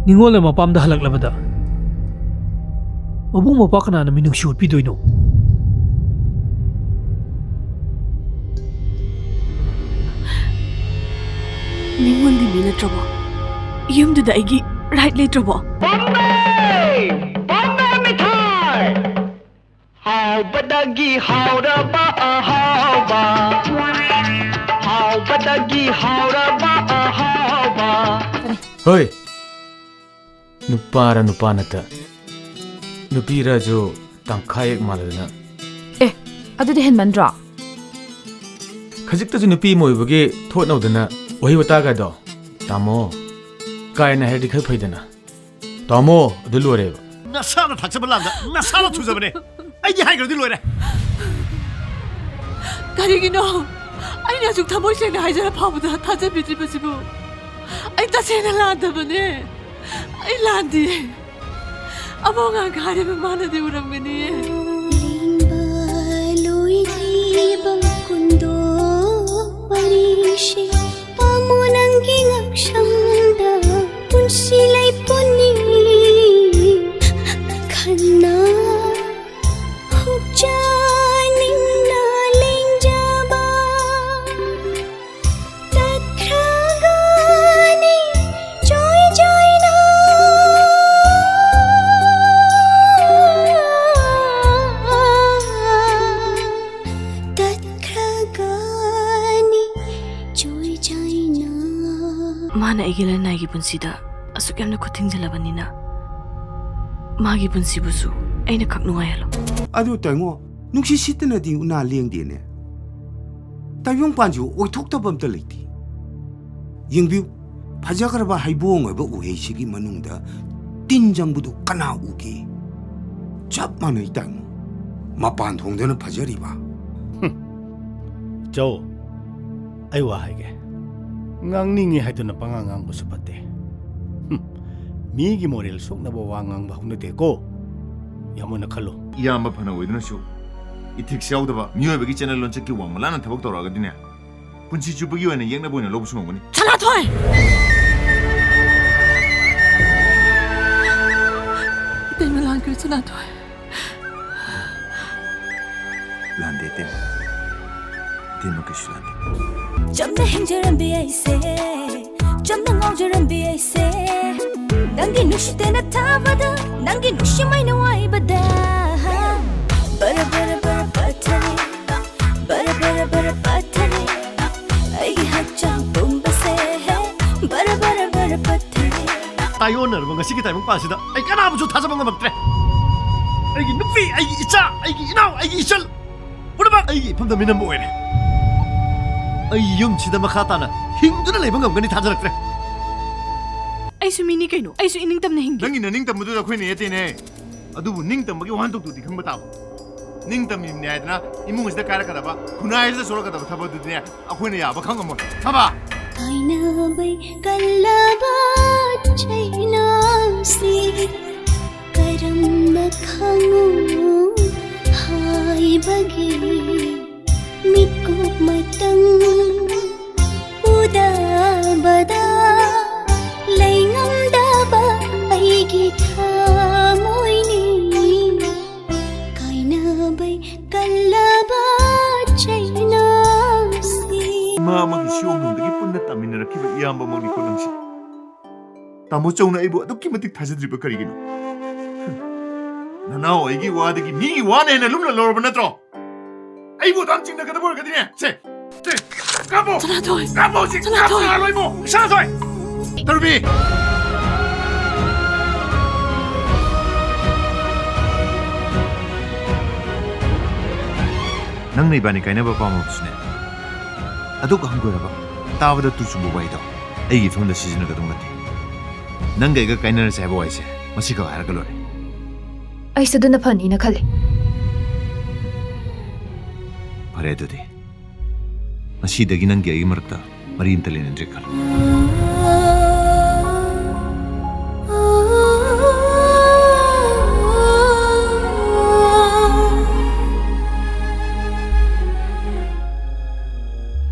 निंगोल मपामदा हलकलबदा मबुंग मपा कनाना मिनुंग shoot पिदोइनो निंगोल दी मी नत्रबो युमदुदा आइगी right लेत्रबो Bombay मिठाई how बदगी हाउरबा हाउबा how बदगी हाउरबा हाउबा होय नुपारा नुपानता नुपीराजो तंखाय मालदना ए अदुदि हेनमंद्रा खजिकतजु नुपी मोइबगे थोनौदना ओहि वतागादो तामो कायना हेडी खै फैदना तामो अदु लोरेबा नसाना थाक्सबलांदा नसाना थुजबने आइगी हाइग्रदि लोरे करिगिनो आइना जुक थमोइ सेना हाइजरा फाबदा थाजे बिद्रिबसिबु आइ तसेना लादबने आइ लांदी अमोगा गारेबे मानदि उरंगनी लिंबालोइ जीबकुंदो परिशे पामुनंगी ngakshanda punsilai puni khanna hukjaning na lengjaba tathragani joy joy na tathragani joy joy na माना आइगिला नाइगी पुन्सिदा असुक यामना खुथिंजलबनिना मागी पुन्सिबुसु आइना खक नुगायलो अदु तंगो नुक्सी सितनदी उना लेंदेने तायोंग पांजु ओइथोक्तबम त लेति यिंगबिउ फजागरबा हाइबोंग ओइबो उहेसिगी मनुंगदा तिनजंगबुदु कना उगी चप मानै तंगो मपान थोंदना फजरिबा जो Aiwa हाइगे ngangngi haiduna pangangang bu supate migi moral sok na bawangang bahung de ko yamuna khalo yamba phana oiduna shu ithik siawda ba miyoy bagi channel lon cheki wang malana thabak toraga dine punchi chu bagi wana yengna boina lobu sumongani चला थोय तेमे लांकर चला थोय lande tem ke shlande Jamna hinjaram bi aise jamna ngaujaram bi aise nangi nushite na thavada nangi nushimai na waibada bara bara bara pathare bara pathare ai hacha bombase bara bara pathare tayoner ba ngasi ki taimong pasida ai kana bu ju thajabang maktre ai gi nupi ai gi icha ai gi inau ai gi ichal purba ai gi famda minam boine ai yum chida makhatana hingduna leibang ngani thajaraktre ai su mini kaino ai su ining tamna hingi nangi na ning tamudu da khoi ne yete ne adubu ning tambagi wan tok tu di khangba tab ning tam im ne adna imung isda kara kada ba khunai isda solo kada thaba du ne akhoi ne ya ba khangam thaba kaina bai kallaba chaina si karam na khangu hai bagi miku matang uda bada laingam daba aigi thamoini kaina bai kallaba chaina si mama gi shom nung dagi punna tamina rakhiba iyamba moni ko nangsi tamo chawna ibu adukki matik thajadriba karigino nanao aigi wadagi mi wane na lumla lorba natro aibu dam chingna kada bor kadine se kabo चला थोय kabo si kabo aloimo sha soy tarbi nang nei bani kaina ba pamo sne aduk hangora ba tawada tu chu bai do ai gi phone da season ga dong nati nang ga kaina na sai boy se masi ka har ga lore ai saduna phani na khale pare do de masi dagi nang ga i marta mari intalen andre kal